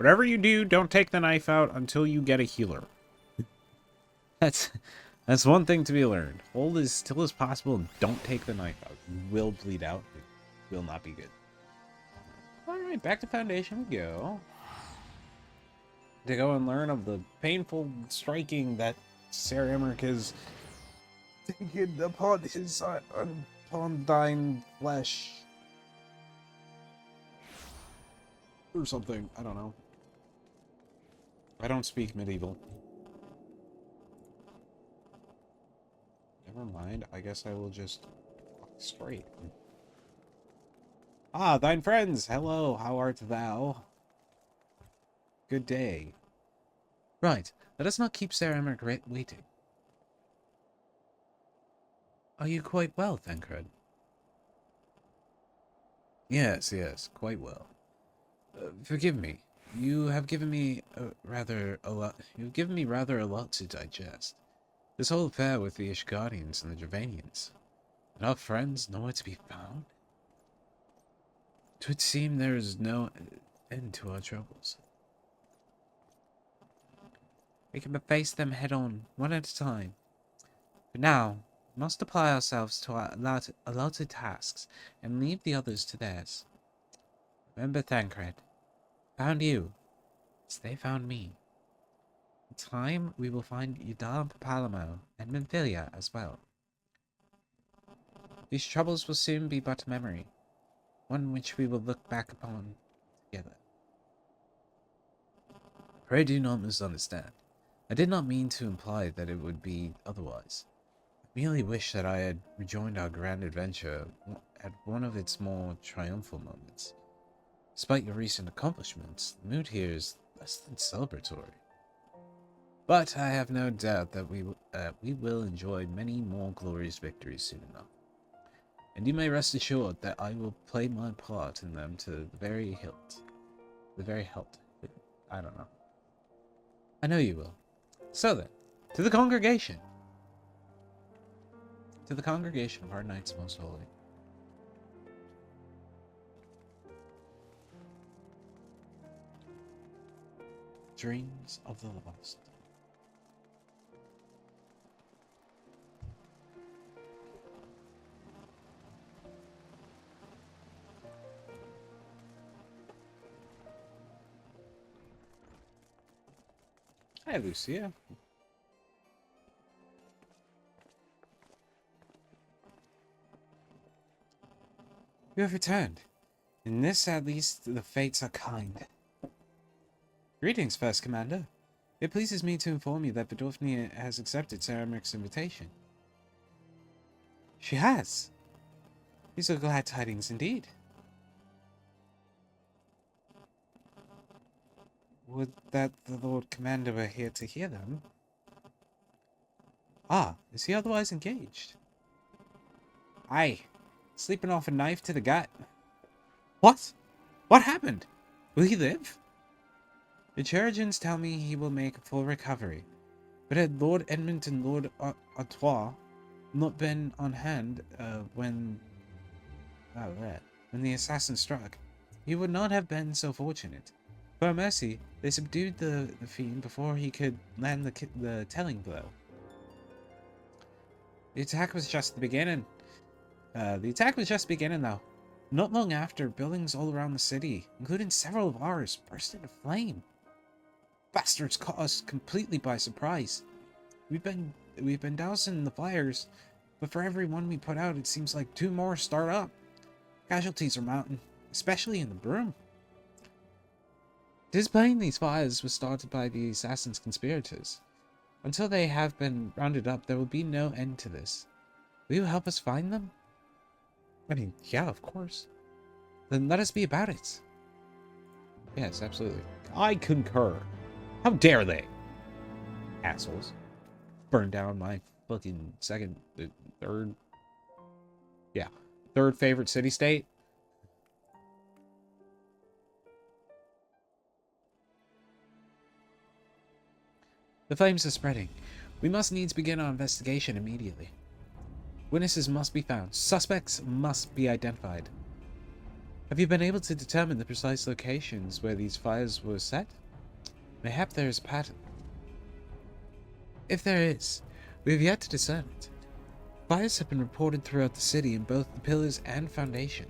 Whatever you do, don't take the knife out until you get a healer. That's one thing to be learned. Hold as still as possible and don't take the knife out. You will bleed out. It will not be good. Alright, back to Foundation we go. To go and learn of the painful striking that Ser Emmerich has taken upon his upon thine flesh. Or something. I don't know. I don't speak medieval. Never mind. I guess I will just walk straight. Ah, thine friends! Hello, how art thou? Good day. Right, let us not keep Ser Emmerich waiting. Are you quite well, Thancred? Yes, quite well. Forgive me. You have given me rather a lot. You've given me rather a lot to digest. This whole affair with the Ishgardians and the Javanians. And our friends nowhere to be found? 'Twould seem there is no end to our troubles. We can face them head on, one at a time. But now, we must apply ourselves to our allotted tasks and leave the others to theirs. Remember, Thancred, found you, as they found me. In time, we will find Yidam Palamo and Memphilia as well. These troubles will soon be but a memory, one which we will look back upon together. Pray do not misunderstand. I did not mean to imply that it would be otherwise. I merely wish that I had rejoined our grand adventure at one of its more triumphal moments. Despite your recent accomplishments, the mood here is less than celebratory. But I have no doubt that we will enjoy many more glorious victories soon enough. And you may rest assured that I will play my part in them to the very hilt. The very hilt. I don't know. I know you will. So then, to the congregation. To the congregation of our knights most holy. Dreams of the lost. Hi, Lucia. You have returned. In this, at least, the fates are kind. Greetings, First Commander. It pleases me to inform you that Vidofnia has accepted Ser Emmerich's invitation. She has? These are glad tidings indeed. Would that the Lord Commander were here to hear them. Ah, is he otherwise engaged? Aye, sleeping off a knife to the gut. What? What happened? Will he live? The Chirurgeons tell me he will make a full recovery, but had Lord Edmund and Lord Artois not been on hand when the assassin struck, he would not have been so fortunate. For mercy, they subdued the fiend before he could land the telling blow. The attack was just beginning, though. Not long after, buildings all around the city, including several of ours, burst into flame. Bastards caught us completely by surprise. We've been dousing the fires, but for every one we put out, it seems like 2 more start up. Casualties are mounting, especially in the broom. It is plain these fires were started by the assassin's conspirators. Until they have been rounded up, there will be no end to this. Will you help us find them? I mean, yeah, of course. Then let us be about it. Yes, absolutely. I concur. How dare they? Assholes. Burn down my fucking third favorite city-state. The flames are spreading. We must needs begin our investigation immediately. Witnesses must be found. Suspects must be identified. Have you been able to determine the precise locations where these fires were set? Mayhap there is a pattern. If there is, we have yet to discern it. Fires have been reported throughout the city in both the pillars and foundation.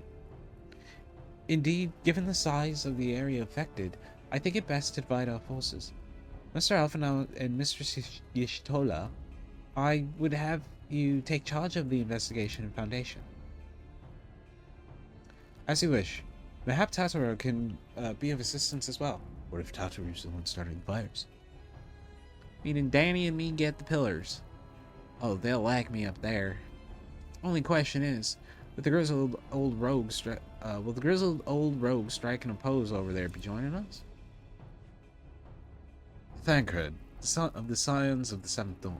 Indeed, given the size of the area affected, I think it best to divide our forces. Mr. Alphanau and Mistress Yishtola, I would have you take charge of the investigation and foundation. As you wish. Mayhap Tataru can be of assistance as well. What if Tataru's the one starting the fires? Meaning Danny and me get the pillars. Oh, they'll like me up there. Only question is, will the grizzled old rogue strike and oppose over there be joining us? Thancred, the son of the Scions of the Seventh Dawn.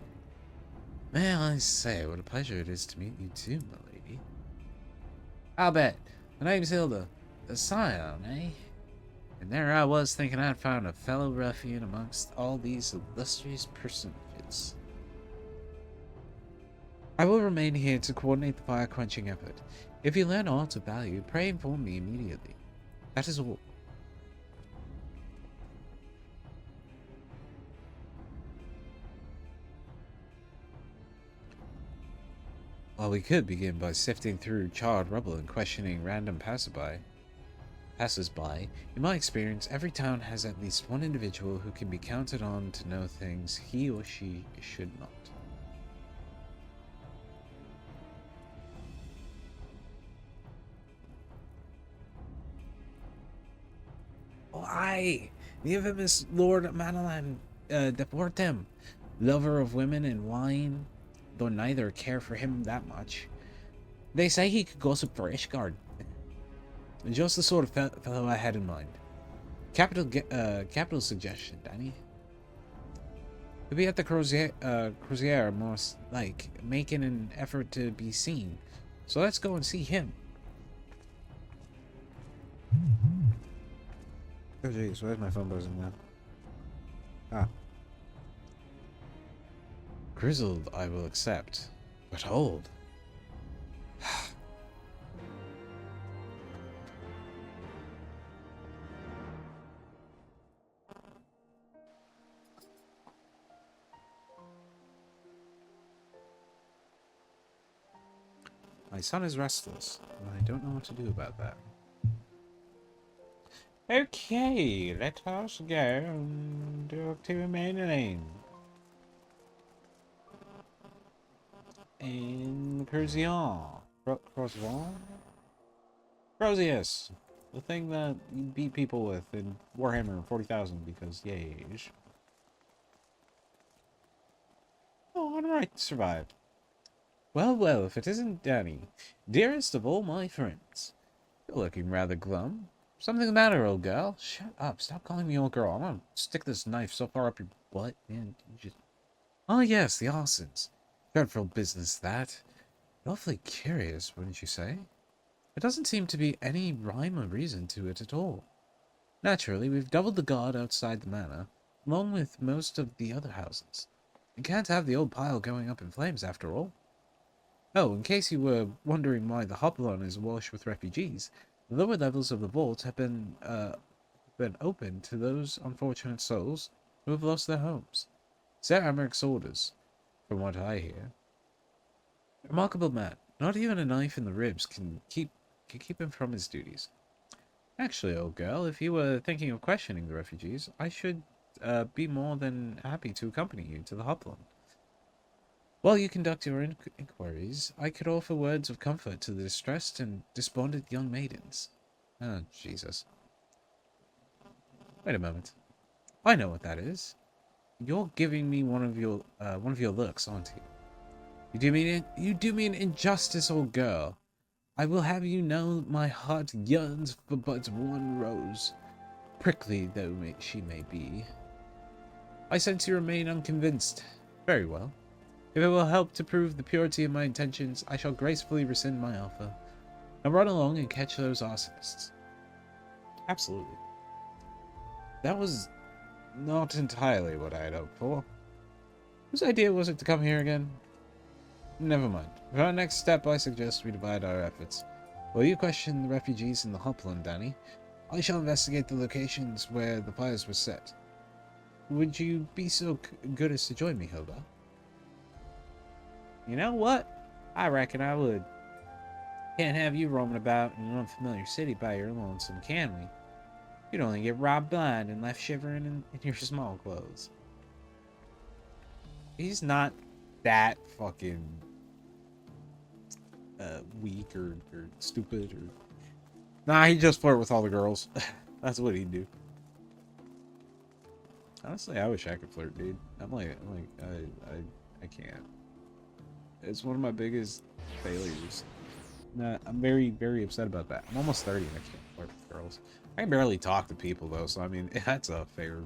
May I say what a pleasure it is to meet you too, my lady. I'll bet. My name's Hilda. A scion, eh? And there I was thinking I'd found a fellow ruffian amongst all these illustrious personages. I will remain here to coordinate the fire-quenching effort. If you learn aught of value, pray inform me immediately. That is all. While we could begin by sifting through charred rubble and questioning random passers-by, in my experience, every town has at least one individual who can be counted on to know things he or she should not. Oh, aye! The infamous Lord Madeline de Portem, lover of women and wine, though neither care for him that much. They say he could gossip for Ishgard. Just the sort of fellow I had in mind. Capital suggestion, Danny. He'll be at the Crozier, most like, making an effort to be seen. So let's go and see him. Oh jeez, where's my phone buzzing now? Ah. Grizzled, I will accept, but old. My son is restless, and I don't know what to do about that. Okay, let us go and do to remain lane. In Crozier. Crozius. The thing that you beat people with in Warhammer 40,000 because yay. Oh, I'm right to survive. Well, well, if it isn't Danny, dearest of all my friends. You're looking rather glum. Something the matter, old girl? Shut up. Stop calling me old girl. I'm gonna stick this knife so far up your butt, man. You just... Oh, yes, the arsons. Dreadful business, that. Awfully curious, wouldn't you say? There doesn't seem to be any rhyme or reason to it at all. Naturally, we've doubled the guard outside the manor, along with most of the other houses. You can't have the old pile going up in flames, after all. Oh, in case you were wondering why the Hopalon is awash with refugees, the lower levels of the vault have been open to those unfortunate souls who have lost their homes. Sir Amaric's orders, from what I hear. Remarkable man. Not even a knife in the ribs can keep him from his duties. Actually, old girl, if you were thinking of questioning the refugees, I should be more than happy to accompany you to the Hopalon. While you conduct your inquiries, I could offer words of comfort to the distressed and despondent young maidens. Oh, Jesus. Wait a moment. I know what that is. You're giving me one of your looks, aren't you? You do me an injustice, old girl. I will have you know my heart yearns for but one rose, prickly though she may be. I sense you remain unconvinced. Very well. If it will help to prove the purity of my intentions, I shall gracefully rescind my offer. Now run along and catch those arsonists. Absolutely. That was not entirely what I had hoped for. Whose idea was it to come here again? Never mind. For our next step, I suggest we divide our efforts. Will you question the refugees in the Hopland, Danny? I shall investigate the locations where the fires were set. Would you be so good as to join me, Hilda? You know what? I reckon I would. Can't have you roaming about in an unfamiliar city by your lonesome, can we? You'd only get robbed blind and left shivering in your small clothes. He's not that fucking weak or stupid or... Nah, he just flirt with all the girls. That's what he'd do. Honestly, I wish I could flirt, dude. I can't. It's one of my biggest failures. Nah, I'm very, very upset about that. I'm almost 30 and I can't flirt with girls. I can barely talk to people though, so I mean, that's a fair...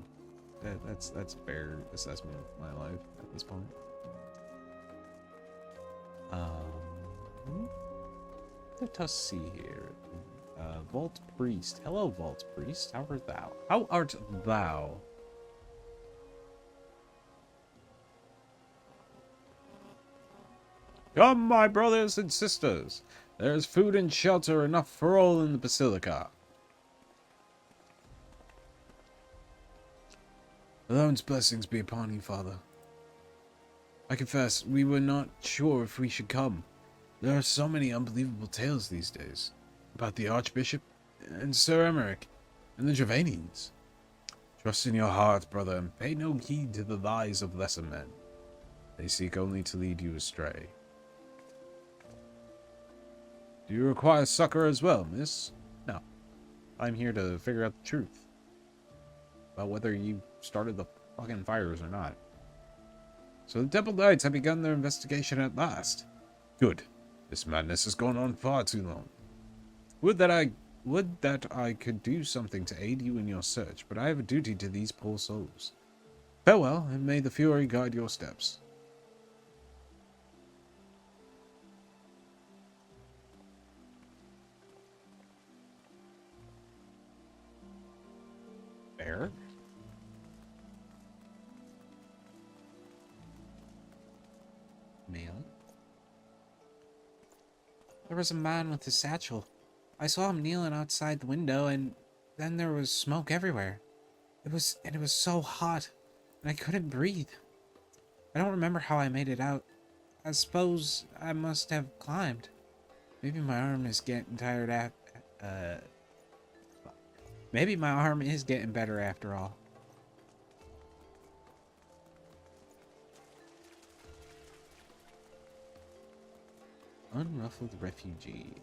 That's a fair assessment of my life at this point. Let us see here. Vault Priest. Hello, Vault Priest. How art thou? How art thou? Come, my brothers and sisters. There is food and shelter enough for all in the Basilica. The Lord's blessings be upon you, Father. I confess, we were not sure if we should come. There are so many unbelievable tales these days. About the Archbishop, and Sir Emmerich, and the Gervanians. Trust in your heart, brother, and pay no heed to the lies of lesser men. They seek only to lead you astray. Do you require succor as well, miss? No. I'm here to figure out the truth. About whether you started the fucking fires or not. So the Temple Knights have begun their investigation at last. Good. This madness has gone on far too long. Would that I could do something to aid you in your search, but I have a duty to these poor souls. Farewell, and may the Fury guide your steps. Fair. Mail. There was a man with a satchel. I saw him kneeling outside the window, and then there was smoke everywhere. It was so hot, and I couldn't breathe. I don't remember how I made it out. I suppose I must have climbed. Maybe my arm is getting tired maybe my arm is getting better after all. Unruffled refugee.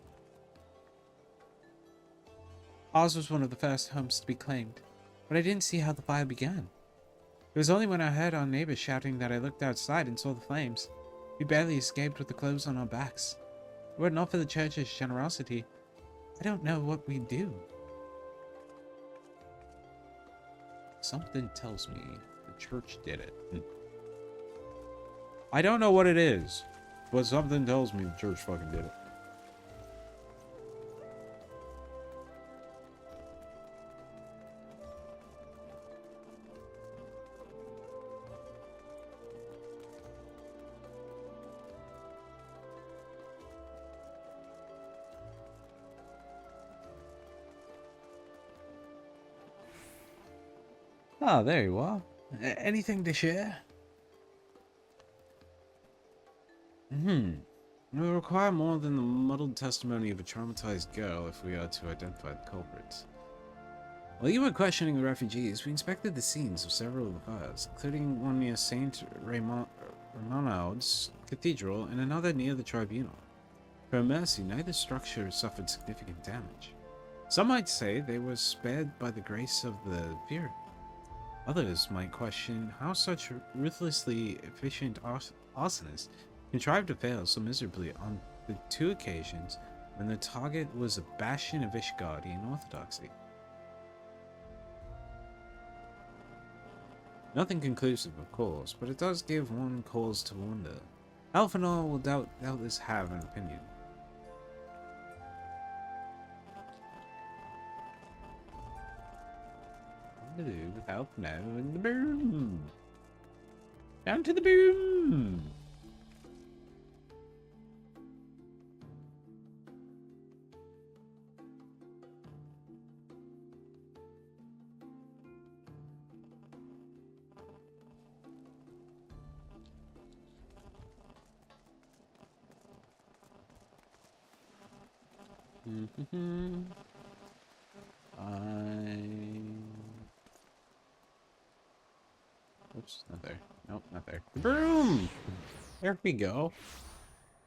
Ours was one of the first homes to be claimed, but I didn't see how the fire began. It was only when I heard our neighbors shouting that I looked outside and saw the flames. We barely escaped with the clothes on our backs. Were it not for the church's generosity, I don't know what we'd do. Something tells me the church did it. I don't know what it is, but something tells me the church fucking did it. Ah, there you are. Anything to share? We require more than the muddled testimony of a traumatized girl if we are to identify the culprits. While you were questioning the refugees, we inspected the scenes of several of the fires, including one near St. Ramonald's Cathedral and another near the Tribunal. For mercy, neither structure suffered significant damage. Some might say they were spared by the grace of the Fury. Others might question how such ruthlessly efficient arsonists contrived to fail so miserably on the two occasions when the target was a bastion of Ishgardian orthodoxy. Nothing conclusive, of course, but it does give one cause to wonder. Alphanor will doubtless have an opinion. What to do with Alphanor and the boom? Down to the boom! Oops, not there. Nope, not there. Broom! There we go.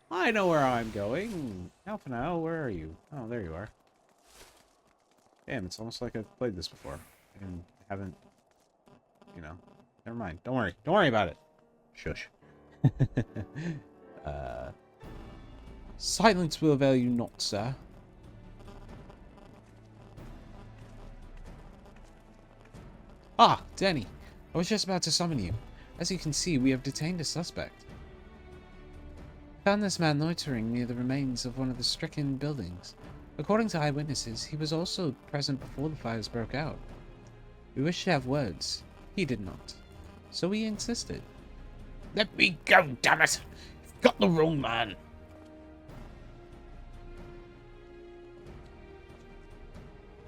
I know where I'm going. Alphanal, where are you? Oh, there you are. Damn, it's almost like I've played this before. And haven't, you know. Never mind. Don't worry. Don't worry about it. Shush. Silence will avail you not, sir. Ah, Danny. I was just about to summon you. As you can see, we have detained a suspect. Found this man loitering near the remains of one of the stricken buildings. According to eyewitnesses, he was also present before the fires broke out. We wished to have words. He did not. So we insisted. Let me go, damn it! You've got the wrong man.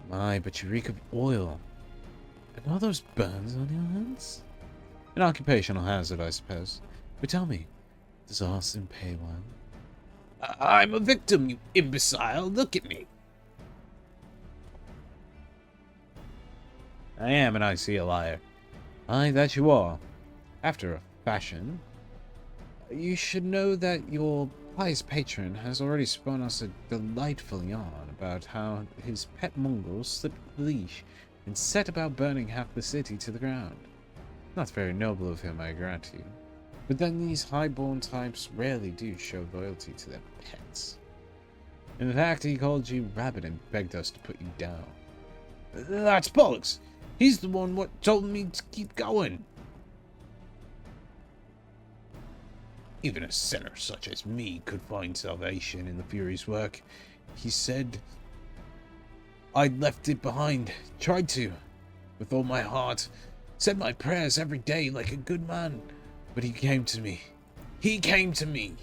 My, but you reek of oil. And all those burns on your hands? An occupational hazard, I suppose. But tell me, does arson pay well? I'm a victim, you imbecile. Look at me. I am, and I see a liar. Aye, that you are. After a fashion. You should know that your pious patron has already spun us a delightful yarn about how his pet mongrel slipped the leash and set about burning half the city to the ground. Not very noble of him, I grant you. But then these high-born types rarely do show loyalty to their pets. In fact, he called you rabbit and begged us to put you down. That's bollocks! He's the one what told me to keep going! Even a sinner such as me could find salvation in the Fury's work. He said I'd left it behind, tried to, with all my heart, said my prayers every day like a good man. But he came to me. He came to me.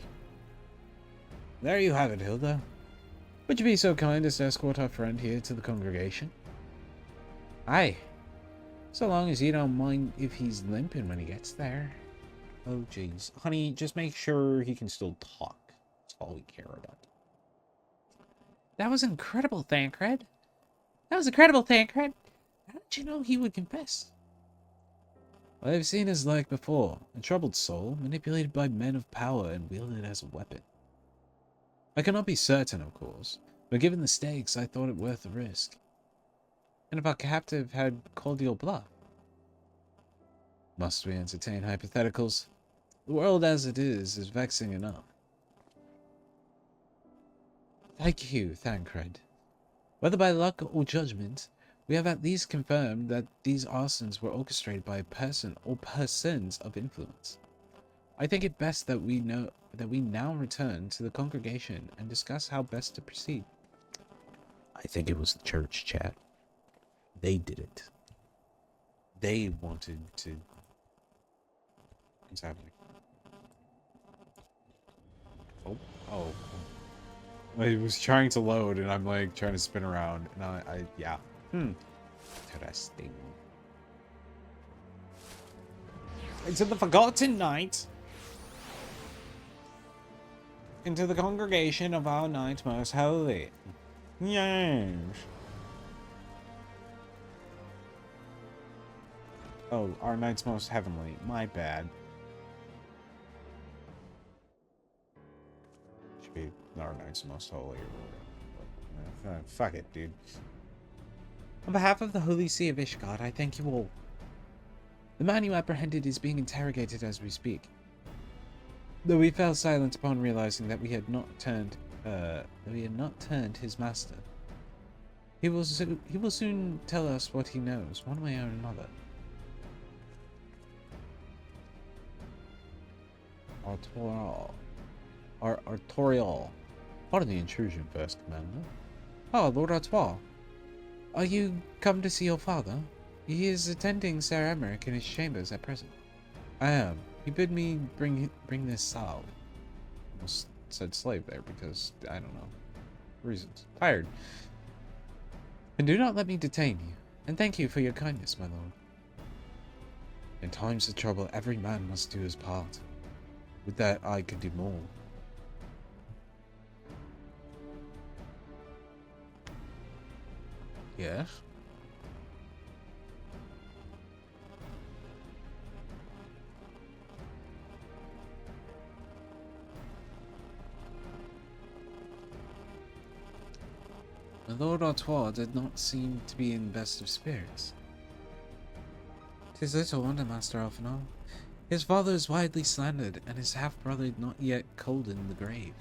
There you have it, Hilda. Would you be so kind as to escort our friend here to the congregation? Aye. So long as you don't mind if he's limping when he gets there. Oh, jeez. Honey, just make sure he can still talk. That's all we care about. That was incredible, Thancred. That was incredible, Thancred. How did you know he would confess? I've seen his like before. A troubled soul, manipulated by men of power and wielded as a weapon. I cannot be certain, of course, but given the stakes, I thought it worth the risk. And if our captive had called your bluff? Must we entertain hypotheticals? The world as it is vexing enough. Thank you, Thancred. Whether by luck or judgment, we have at least confirmed that these arsons were orchestrated by a person or persons of influence. I think it best that we now return to the congregation and discuss how best to proceed. I think it was the church, chat. They did it. They wanted to. What's happening? Oh. I was trying to load, and I'm like trying to spin around, and yeah. Interesting. Into the forgotten night. Into the congregation of our night most holy. Yes. Oh, our night's most heavenly. My bad. Should be our night's most holy or whatever. Fuck it, dude. On behalf of the Holy See of Ishgard, I thank you all. The man you apprehended is being interrogated as we speak. Though we fell silent upon realizing that we had not turned his master. He will soon tell us what he knows, one way or another. Artorial. Pardon the intrusion, First Commander. Oh, Lord Artois. Are you come to see your father? He is attending Sir Emmerich in his chambers at present. I am. He bid me bring this salve. Almost said slave there because, I don't know, reasons. Tired. And do not let me detain you. And thank you for your kindness, my lord. In times of trouble, every man must do his part. With that, I could do more. Yes? The Lord Artois did not seem to be in best of spirits. 'Tis little wonder, Master Alphinaud. His father is widely slandered, and his half-brother not yet cold in the grave.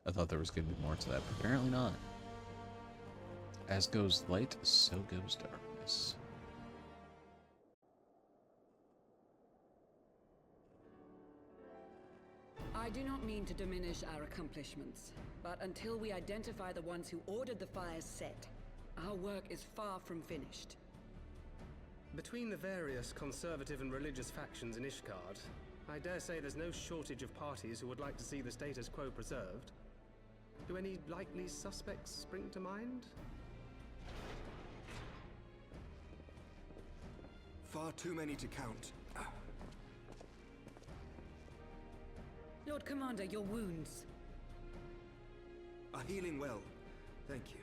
I thought there was going to be more to that, but apparently not. As goes light, so goes darkness. I do not mean to diminish our accomplishments, but until we identify the ones who ordered the fires set, our work is far from finished. Between the various conservative and religious factions in Ishgard, I dare say there's no shortage of parties who would like to see the status quo preserved. Do any likely suspects spring to mind? Far too many to count. Lord Commander, your wounds. Are healing well. Thank you.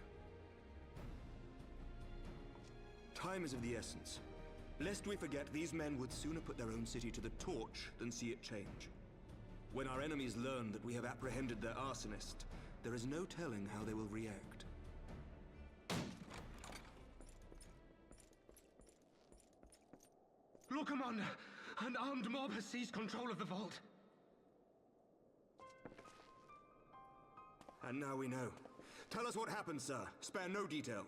Time is of the essence. Lest we forget, these men would sooner put their own city to the torch than see it change. When our enemies learn that we have apprehended their arsonist, there is no telling how they will react. Lord Commander, an armed mob has seized control of the vault. And now we know. Tell us what happened, sir. Spare no detail.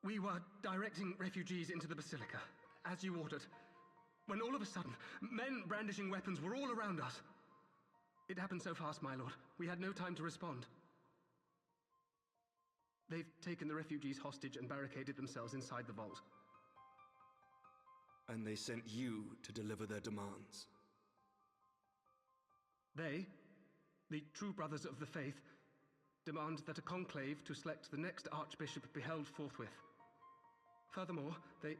We were directing refugees into the Basilica, as you ordered, when all of a sudden, men brandishing weapons were all around us. It happened so fast, my lord. We had no time to respond. They've taken the refugees hostage and barricaded themselves inside the vault. And they sent you to deliver their demands. They, the true brothers of the faith, demand that a conclave to select the next archbishop be held forthwith. Furthermore, they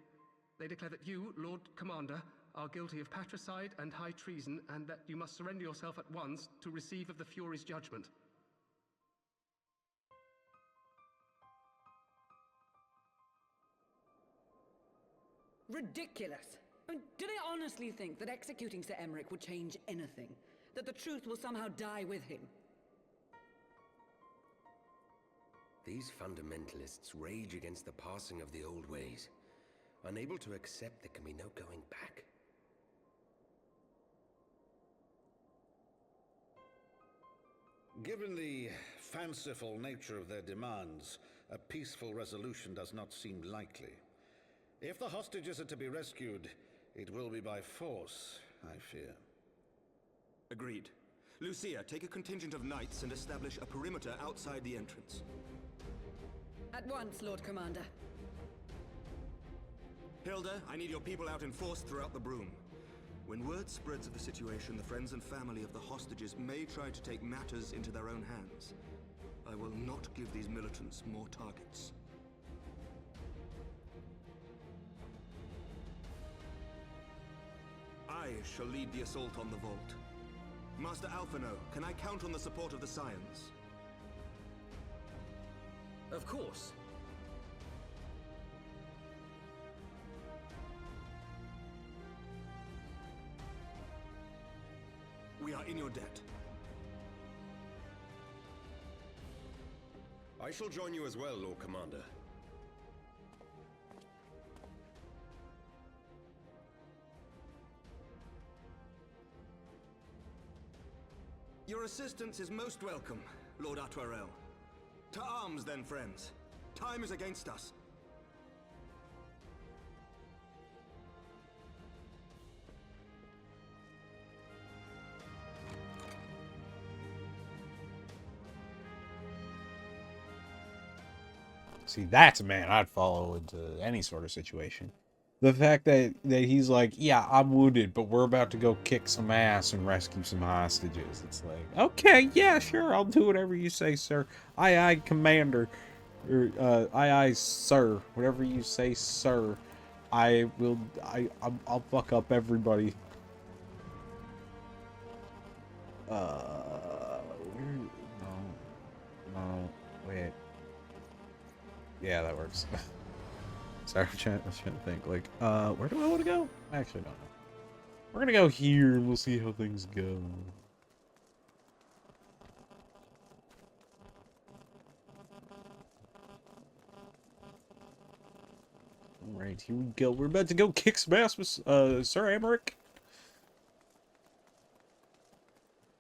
declare that you, Lord Commander, are guilty of patricide and high treason, and that you must surrender yourself at once to receive of the Fury's judgment. Ridiculous! I mean, do they honestly think that executing Sir Emmerich would change anything? That the truth will somehow die with him? These fundamentalists rage against the passing of the old ways, unable to accept there can be no going back. Given the fanciful nature of their demands, a peaceful resolution does not seem likely. If the hostages are to be rescued, it will be by force, I fear. Agreed. Lucia, take a contingent of knights and establish a perimeter outside the entrance. At once, Lord Commander. Hilda, I need your people out in force throughout the Broom. When word spreads of the situation, the friends and family of the hostages may try to take matters into their own hands. I will not give these militants more targets. I shall lead the assault on the vault. Master Alphinaud, can I count on the support of the Scions? Of course. We are in your debt. I shall join you as well, Lord Commander. Your assistance is most welcome, Lord Artois. To arms then, friends. Time is against us. See, that's a man I'd follow into any sort of situation. The fact that he's like, yeah, I'm wounded, but we're about to go kick some ass and rescue some hostages. It's like, okay, yeah, sure, I'll do whatever you say, sir. Aye, aye, commander. Or, aye, aye, sir. Whatever you say, sir. I'll fuck up everybody. Where? No, wait. Yeah, that works. Sorry, I was trying to think. Like, where do I want to go? I actually don't know. We're gonna go here, and we'll see how things go. Alright, here we go. We're about to go kick some ass with, Sir Amaric.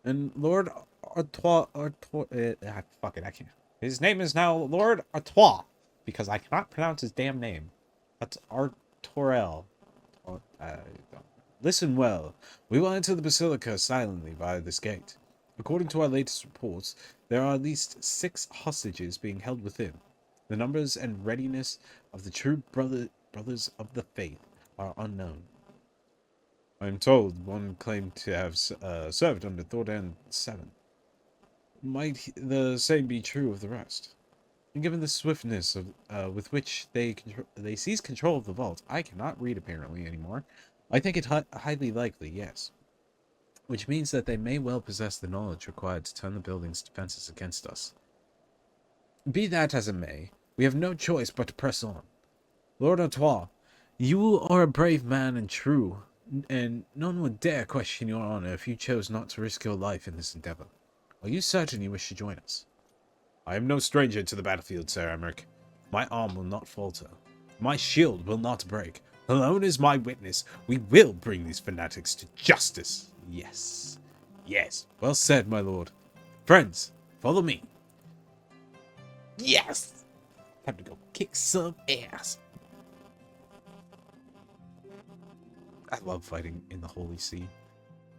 And Lord Artois, fuck it, I can't. His name is now Lord Artois, because I cannot pronounce his damn name. That's Artorel. Listen well. We will enter the Basilica silently via this gate. According to our latest reports, there are at least 6 hostages being held within. The numbers and readiness of the true brothers of the faith are unknown. I am told one claimed to have served under Thordan VII. Might the same be true of the rest? And given the swiftness of with which they seize control of the vault, I cannot read apparently anymore. I think it highly likely, yes. Which means that they may well possess the knowledge required to turn the building's defenses against us. Be that as it may, we have no choice but to press on. Lord Artois, you are a brave man and true, and none would dare question your honor if you chose not to risk your life in this endeavor. Are you certain you wish to join us? I am no stranger to the battlefield, Sir Amaric. My arm will not falter. My shield will not break. Alone is my witness. We will bring these fanatics to justice. Yes. Yes. Well said, my lord. Friends, follow me. Yes! Time to go kick some ass. I love fighting in the Holy See.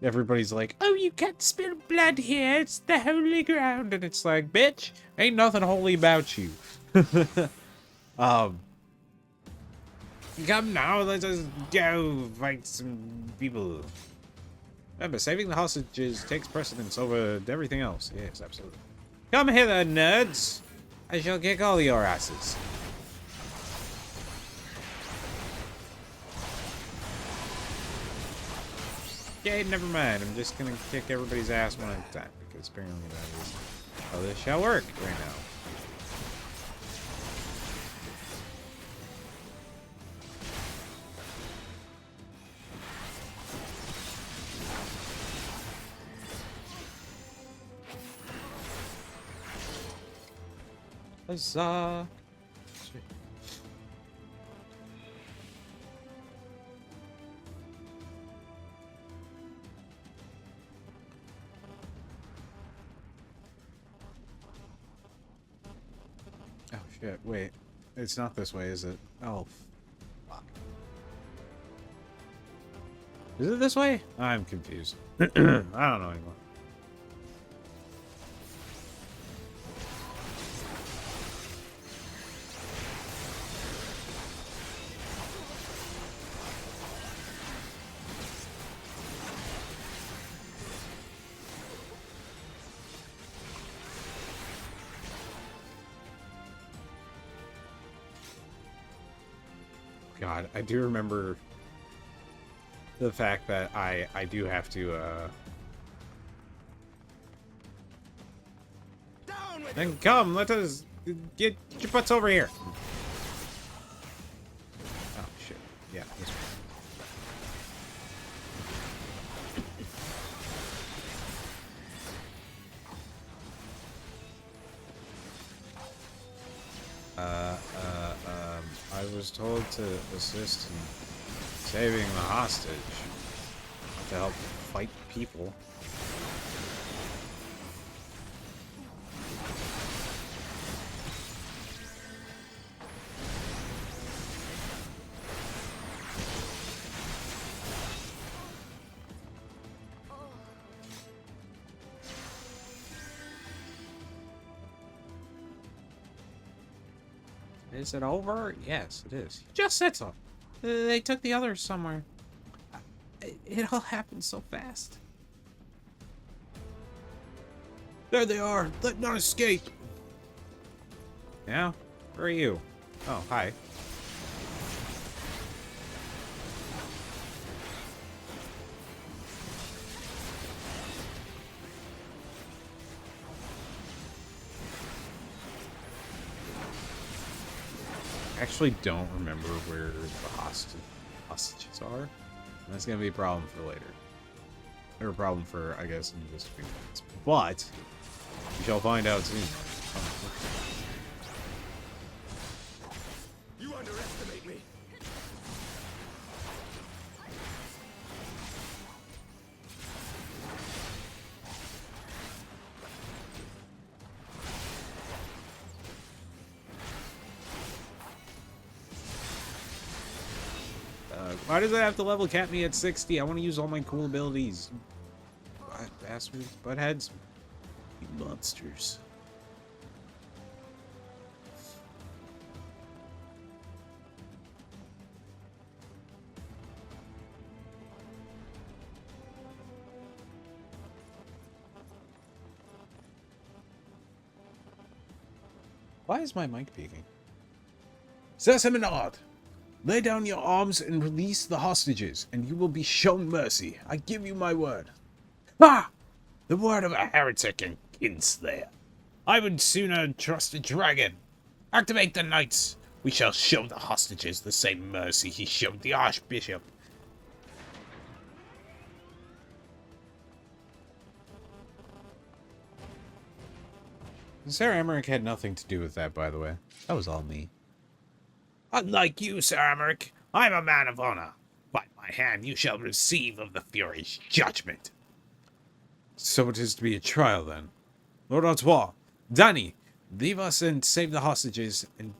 Everybody's like, oh, you can't spill blood here. It's the holy ground. And it's like, bitch, ain't nothing holy about you. Come now, let us go fight some people. Remember, saving the hostages takes precedence over everything else. Yes, absolutely. Come hither, nerds. I shall kick all your asses. Okay, never mind. I'm just gonna kick everybody's ass one at a time, because apparently that is how this shall work right now. Huzzah! Sweet. Oh shit, wait. It's not this way, is it? Oh, fuck. Is it this way? I'm confused. I don't know anymore. God, I do remember the fact that I do have to, then come, let us get your butts over here. Oh, shit. Yeah, this way. I was told to assist in saving the hostage, to help fight people. Is it over? Yes, it is. You just said so. They took the others somewhere. It all happened so fast. There they are. Let none escape. Yeah? Where are you? Oh, hi. actually don't remember where the hostages are. That's gonna be a problem for later. Or a problem for, I guess, in just a few minutes. But we shall find out soon. You underestimate me. Why does it have to level cap me at 60? I want to use all my cool abilities. Bastards, buttheads, you monsters. Why is my mic peaking? Seminard! Lay down your arms and release the hostages, and you will be shown mercy. I give you my word. Ah! The word of a heretic and kinslayer. I would sooner trust a dragon. Activate the knights. We shall show the hostages the same mercy he showed the archbishop. Sir Emmerich had nothing to do with that, by the way. That was all me. Unlike you, Sir Emmerich, I'm a man of honor. By my hand you shall receive of the Fury's judgment. So it is to be a trial, then. Lord Artois, Danny, leave us and save the hostages, and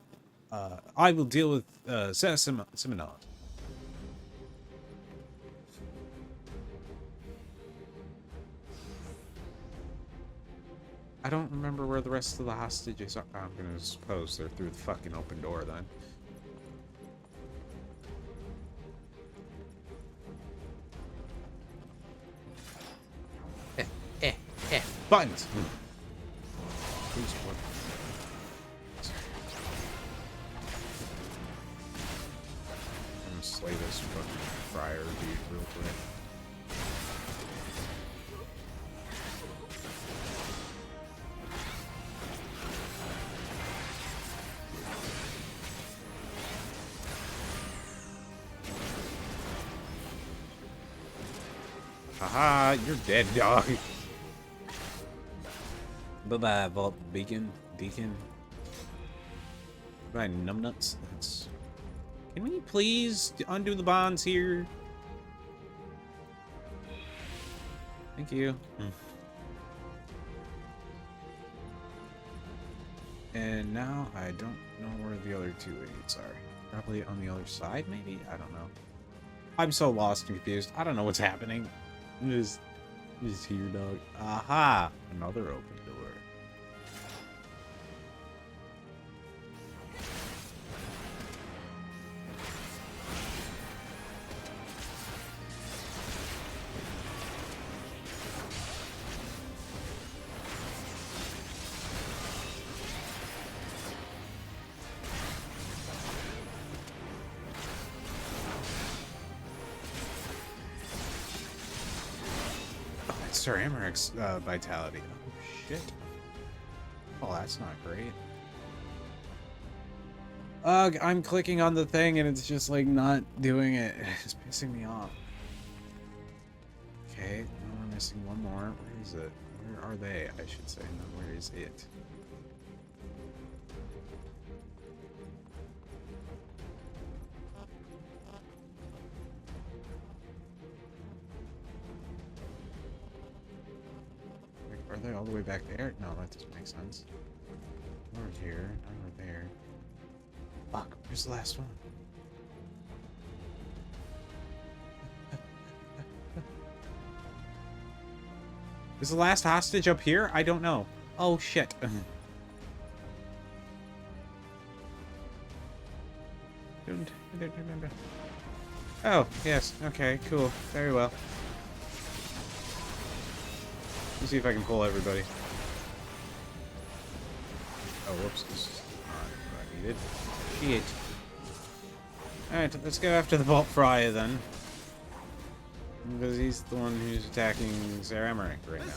I will deal with Sir Seminard. I don't remember where the rest of the hostages are. I'm gonna suppose they're through the fucking open door, then. Buttons! Please work. I'm gonna slay this fucking friar dude real quick. Haha, you're dead, dog. Bye-bye, Vault Deacon. Bye, numbnuts. That's... Can we please undo the bonds here? Thank you. And now I don't know where the other two idiots are. Probably on the other side, maybe? I don't know. I'm so lost and confused. I don't know what's happening. Just here, dog. Aha! Another open door. Sir Emmerich's vitality. Oh, shit. Oh, that's not great. Ugh, I'm clicking on the thing and it's just like not doing it. It's pissing me off. Okay, now we're missing one more. Where is it? Where are they? I should say. No, where is it? Are they all the way back there? No, that doesn't make sense. Over here, over there. Fuck, where's the last one? Is the last hostage up here? I don't know. Oh, shit. Oh, yes. Okay, cool. Very well. Let's see if I can pull everybody. Oh, whoops. This is not what I needed. Shit. Alright, let's go after the Vault Friar then. Because he's the one who's attacking Sir Emmerich right now.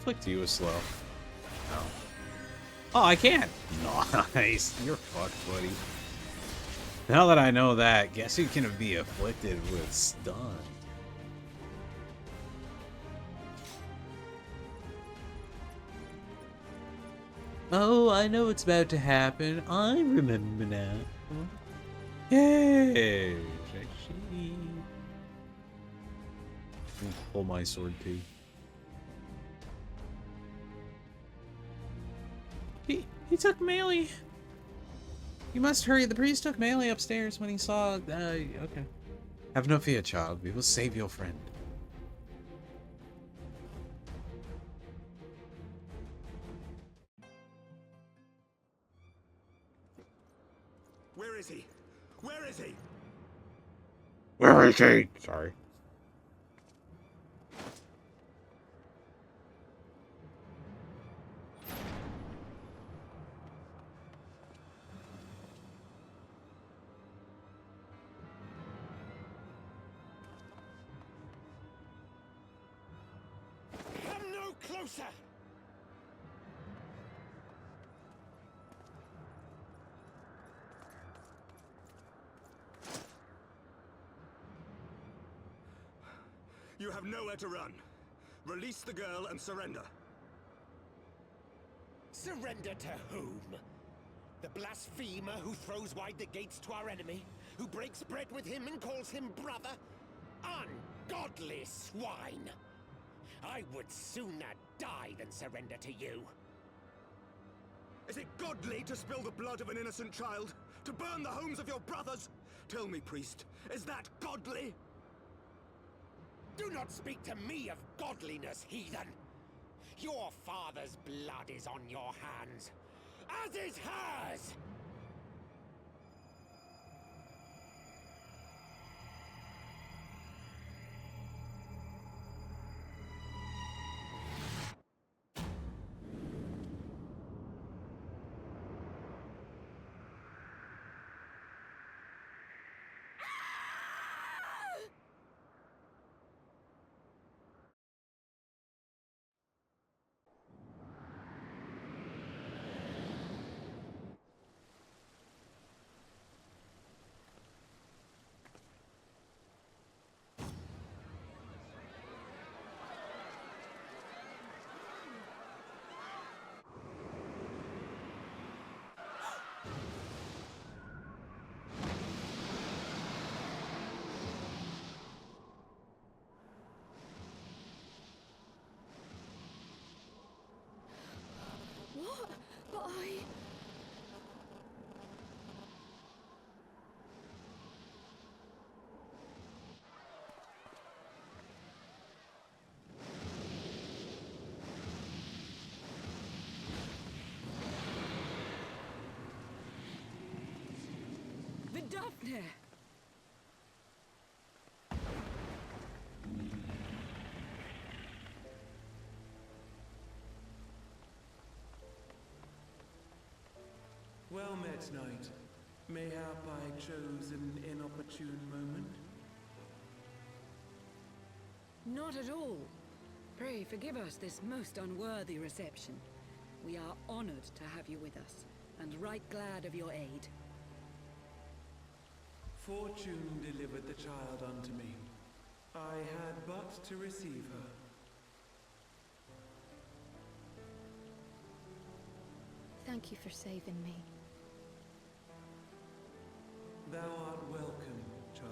flick to you is slow. No. Oh, I can! Nice! You're fucked, buddy. Now that I know that, guess who can be afflicted with stun? Oh, I know what's about to happen. I remember now. Yay! Pull my sword too. He took melee. You must hurry. The priest took melee upstairs when he saw. Okay. Have no fear, child. We will save your friend. Where is he? Where is he? Where is he? Sorry. Come no closer! You have nowhere to run. Release the girl and surrender. Surrender to whom? The blasphemer who throws wide the gates to our enemy? Who breaks bread with him and calls him brother? Ungodly swine! I would sooner die than surrender to you. Is it godly to spill the blood of an innocent child? To burn the homes of your brothers? Tell me, priest, is that godly? Do not speak to me of godliness, heathen! Your father's blood is on your hands, as is hers! What? But I... Vidofne! Well met, knight. Mayhap I chose an inopportune moment? Not at all. Pray forgive us this most unworthy reception. We are honored to have you with us, and right glad of your aid. Fortune delivered the child unto me. I had but to receive her. Thank you for saving me. Thou art welcome, child.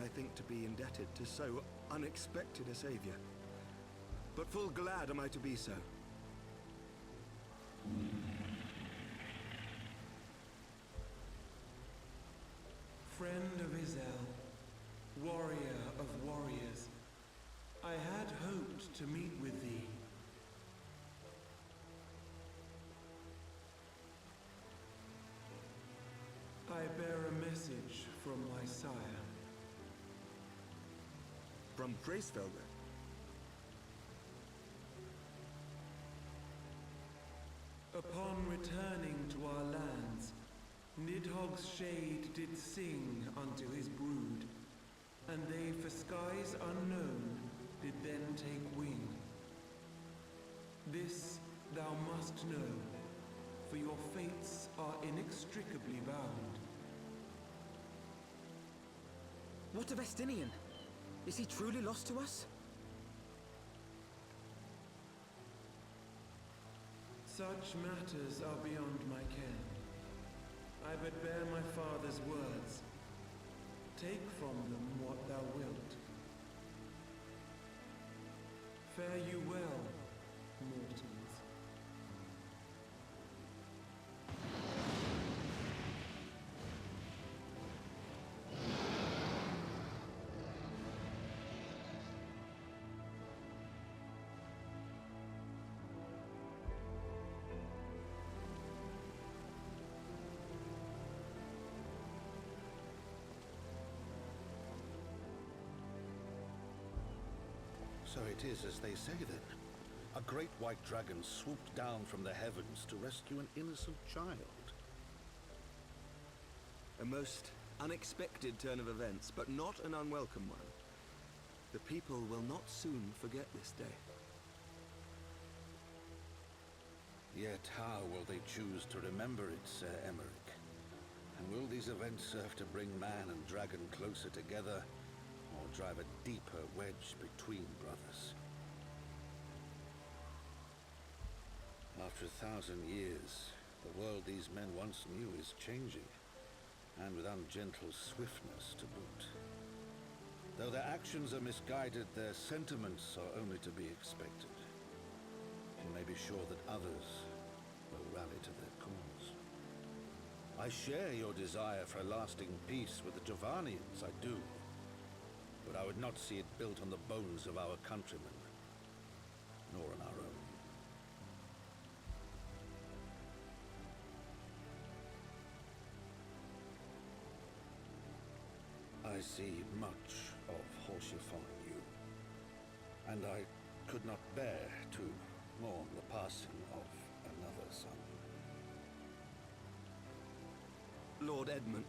I think to be indebted to so unexpected a savior. But full glad am I to be so. Friend of Izel, warrior of warriors, I had hoped to meet with thee. I bear a message from my sire. From Gracefelder. Upon returning to our lands, Nidhogg's shade did sing unto his brood, and they for skies unknown did then take wing. This thou must know, for your fates are inextricably bound. What of Estinian? Is he truly lost to us? Such matters are beyond my ken. I but bear my father's words. Take from them what thou wilt. Fare you well, mortals. So it is as they say then. A great white dragon swooped down from the heavens to rescue an innocent child. A most unexpected turn of events, but not an unwelcome one. The people will not soon forget this day. Yet how will they choose to remember it, Sir Emmerich? And will these events serve to bring man and dragon closer together, or drive a deeper wedge between brothers? After 1,000 years, the world these men once knew is changing, and with ungentle swiftness to boot. Though their actions are misguided, their sentiments are only to be expected. You may be sure that others will rally to their cause. I share your desire for lasting peace with the Jovanians, I do. But I would not see it built on the bones of our countrymen, nor on our own. I see much of Horsefon in you, and I could not bear to mourn the passing of another son. Lord Edmund.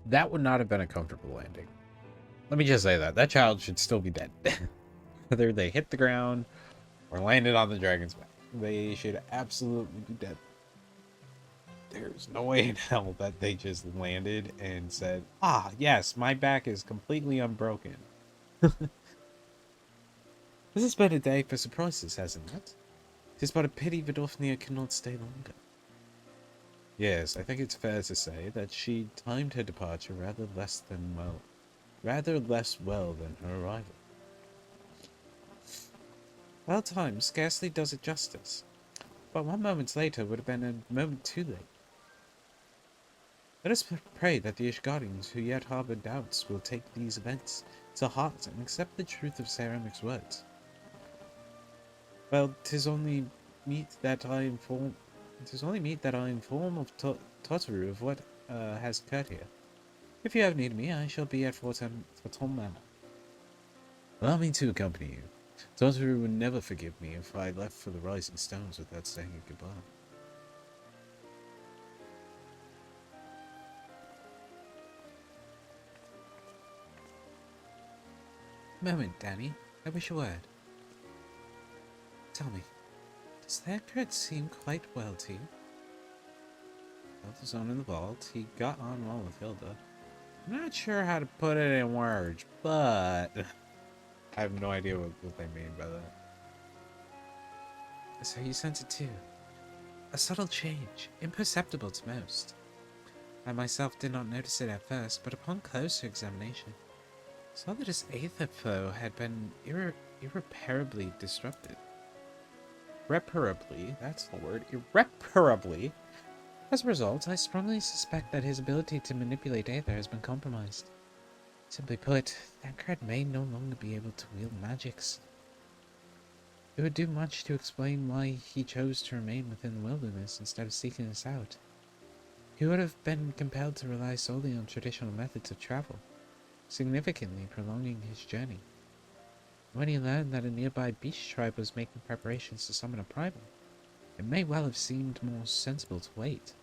That would not have been a comfortable landing. Let me just say that. That child should still be dead. Whether they hit the ground or landed on the dragon's back, they should absolutely be dead. There's no way in hell that they just landed and said, "Ah, yes, my back is completely unbroken." This has been a day for surprises, hasn't it? 'Tis but a pity Vidofnia cannot stay longer. Yes, I think it's fair to say that she timed her departure rather less well than her arrival. Well timed scarcely does it justice, but 1 moment later would have been a moment too late. Let us pray that the Ishgardians who yet harbor doubts will take these events to heart and accept the truth of Sir Emmerich's words. Well, 'tis only meet that I inform of Totteru of what has occurred here. If you have need of me, I shall be at Forton Manor. Allow me to accompany you. Totteru would never forgive me if I left for the Rising Stones without saying goodbye. moment, Danny. I wish a word. Tell me, does Thancred seem quite well to you? Held his own in the vault. He got on well with Hilda. I'm not sure how to put it in words, but I have no idea what they mean by that. So you sense it too. A subtle change, imperceptible to most. I myself did not notice it at first, but upon closer examination, saw that his aether flow had been irreparably disrupted. Irreparably, that's the word, irreparably. As a result, I strongly suspect that his ability to manipulate aether has been compromised. Simply put, Thancred may no longer be able to wield magics. It would do much to explain why he chose to remain within the wilderness instead of seeking us out. He would have been compelled to rely solely on traditional methods of travel, significantly prolonging his journey. When he learned that a nearby beast tribe was making preparations to summon a primal, it may well have seemed more sensible to wait.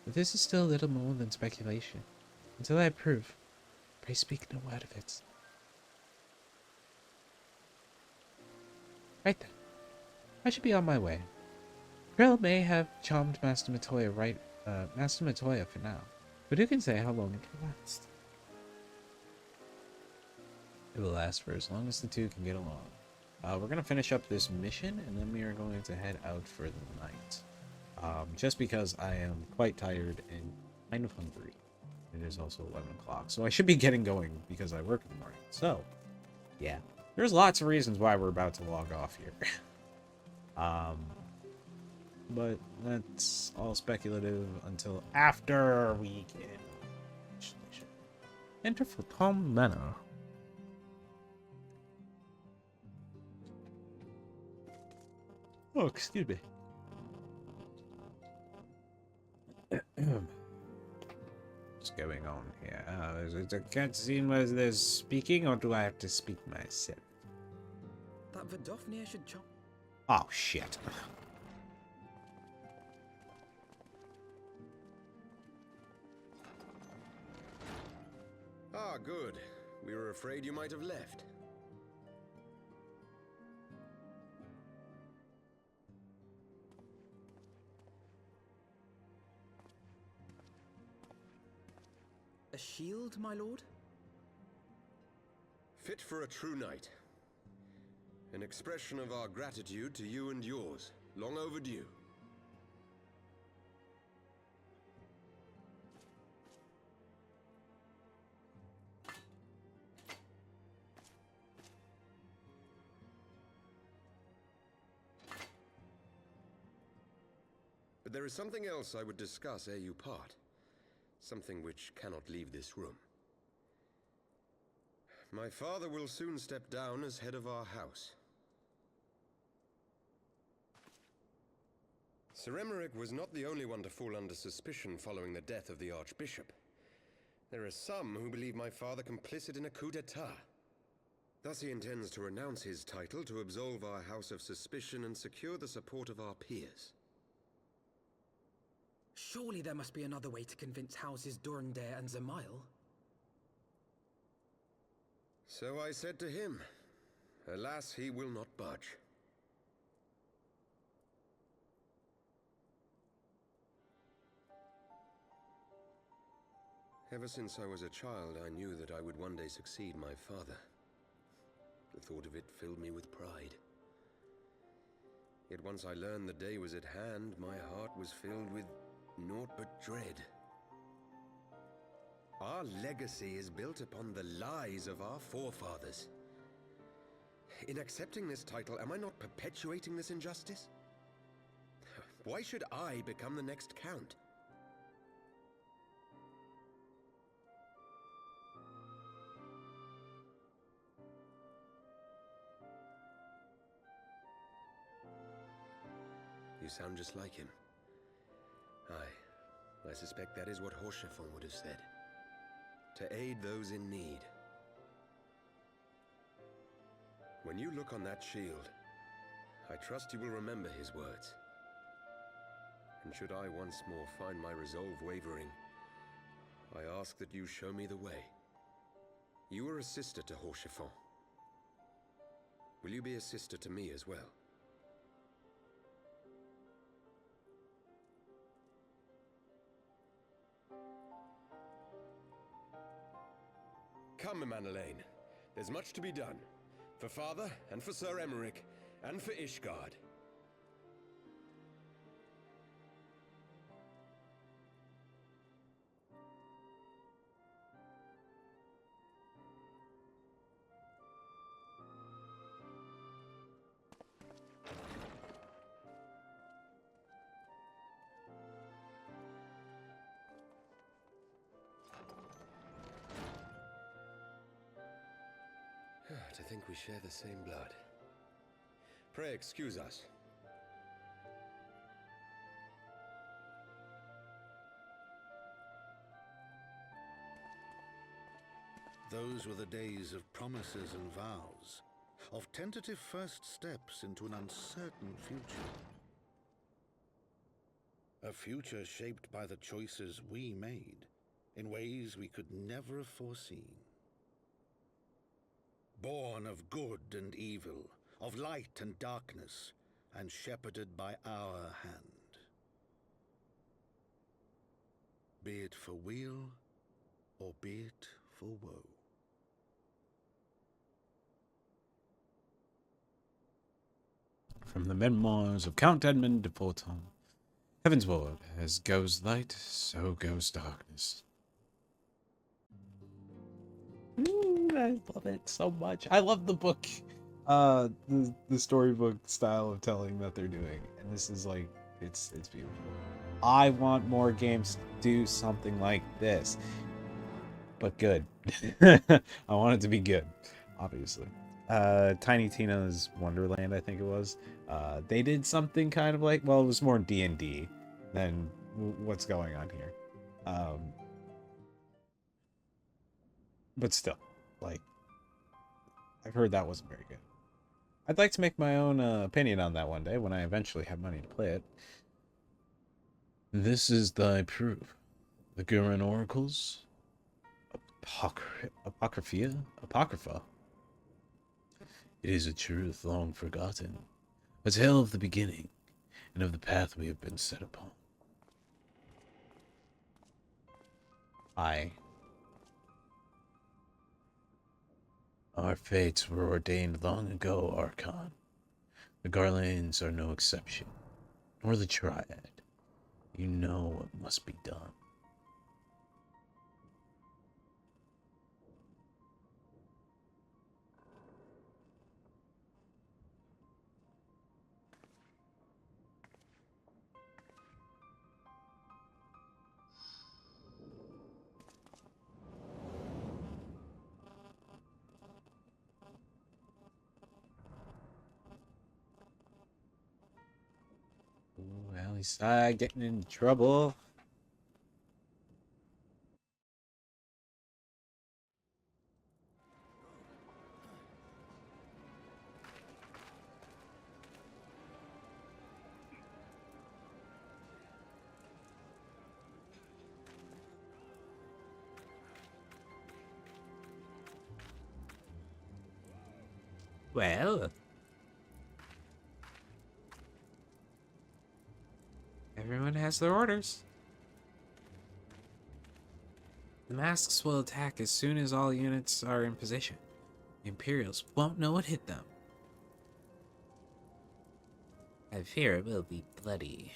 But this is still little more than speculation. Until I approve, pray speak no word of it. Right then. I should be on my way. Krill may have charmed Master Matoya for now, but who can say how long it can last? It will last for as long as the two can get along. We're going to finish up this mission, and then we are going to head out for the night. Just because I am quite tired and kind of hungry. It is also 11 o'clock, so I should be getting going because I work in the morning. So, yeah. There's lots of reasons why we're about to log off here. But that's all speculative until after we get enter for Tom Manor. Oh, excuse me. What's going on here? Is it a cutscene where there's speaking, or do I have to speak myself? That Vidofnir should chop. Oh, shit. Ah, good. We were afraid you might have left. A shield, my lord? Fit for a true knight. An expression of our gratitude to you and yours. Long overdue. But there is something else I would discuss ere you part. Something which cannot leave this room. My father will soon step down as head of our house. Sir Emmerich was not the only one to fall under suspicion following the death of the Archbishop. There are some who believe my father complicit in a coup d'etat. Thus he intends to renounce his title to absolve our house of suspicion and secure the support of our peers. Surely there must be another way to convince Houses Durandare and Zemail. So I said to him. Alas, he will not budge. Ever since I was a child, I knew that I would one day succeed my father. The thought of it filled me with pride. Yet once I learned the day was at hand, my heart was filled with naught but dread. Our legacy is built upon the lies of our forefathers. In accepting this title, am I not perpetuating this injustice? Why should I become the next count? You sound just like him. I suspect that is what Horschiffon would have said. To aid those in need. When you look on that shield, I trust you will remember his words. And should I once more find my resolve wavering, I ask that you show me the way. You were a sister to Horschiffon, will you be a sister to me as well? Come, Manelaine. There's much to be done. For Father, and for Sir Emeric, and for Ishgard. To think we share the same blood. Pray excuse us. Those were the days of promises and vows, of tentative first steps into an uncertain future. A future shaped by the choices we made, in ways we could never have foreseen. Born of good and evil, of light and darkness, and shepherded by our hand. Be it for weal, or be it for woe. From the memoirs of Count Edmund de Porton. Heavensward, as goes light, so goes darkness. I love it so much. I love the book, the storybook style of telling that they're doing, and this is like, it's beautiful. I want more games to do something like this, but good. I want it to be good, obviously. Tiny Tina's Wonderland, I think it was. They did something kind of like, well, it was more D&D than what's going on here. But still, like, I've heard that wasn't very good. I'd like to make my own opinion on that one day when I eventually have money to play it. This is thy proof. The Gurren Oracles? Apocrypha? It is a truth long forgotten, a tale of the beginning, and of the path we have been set upon. Our fates were ordained long ago, Archon. The Garlands are no exception, nor the Triad. You know what must be done. Well, he's getting in trouble. Well, everyone has their orders. The masks will attack as soon as all units are in position. The Imperials won't know what hit them. I fear it will be bloody.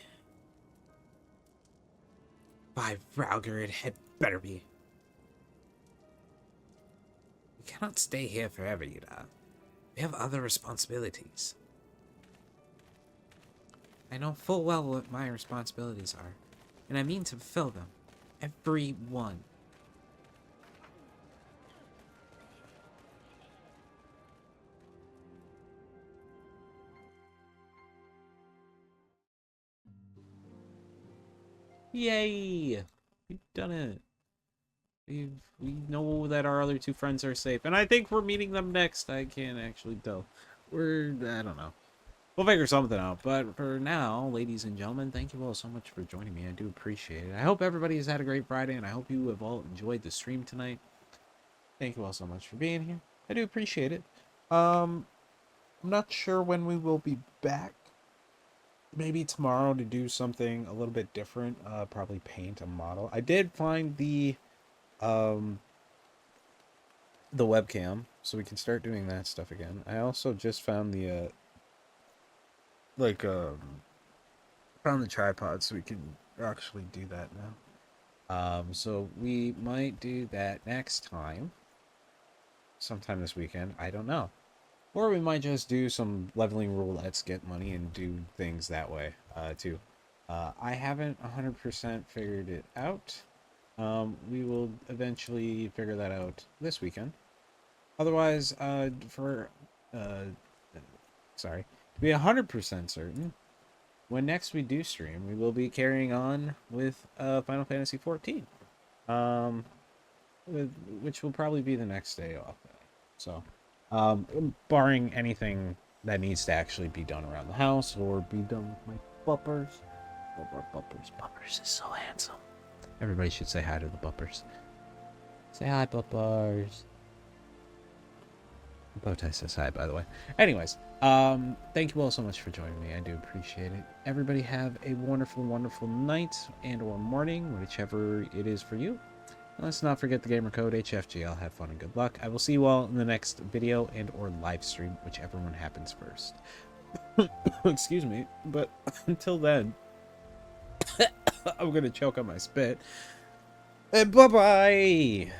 By Valgar, it had better be. We cannot stay here forever, Yuda. We have other responsibilities. I know full well what my responsibilities are, and I mean to fulfill them. Every one. Yay! We've done it. We know that our other two friends are safe, and I think we're meeting them next. I can't actually tell. I don't know. We'll figure something out. But for now, ladies and gentlemen, thank you all so much for joining me. I do appreciate it. I hope everybody has had a great Friday, and I hope you have all enjoyed the stream tonight. Thank you all so much for being here. I do appreciate it. I'm not sure when we will be back. Maybe tomorrow to do something a little bit different. Probably paint a model. I did find the webcam, so we can start doing that stuff again. I also just found the found the tripod, so we can actually do that now. So we might do that next time, sometime this weekend. I don't know. Or we might just do some leveling roulettes, get money, and do things that way, too. I haven't 100% figured it out. We will eventually figure that out this weekend. Otherwise, to be 100% certain, when next we do stream, we will be carrying on with Final Fantasy XIV. Which will probably be the next day off. So... barring anything that needs to actually be done around the house or be done with my buppers. Buppers is so handsome. Everybody should say hi to the buppers. Say hi, buppers. Bowtie says hi, by the way. Anyways, thank you all so much for joining me. I do appreciate it. Everybody have a wonderful, wonderful night and or morning, whichever it is for you. Let's not forget the gamer code HFGL. Have fun and good luck. I will see you all in the next video and or live stream, whichever one happens first. Excuse me, but until then, I'm gonna choke on my spit. And bye-bye!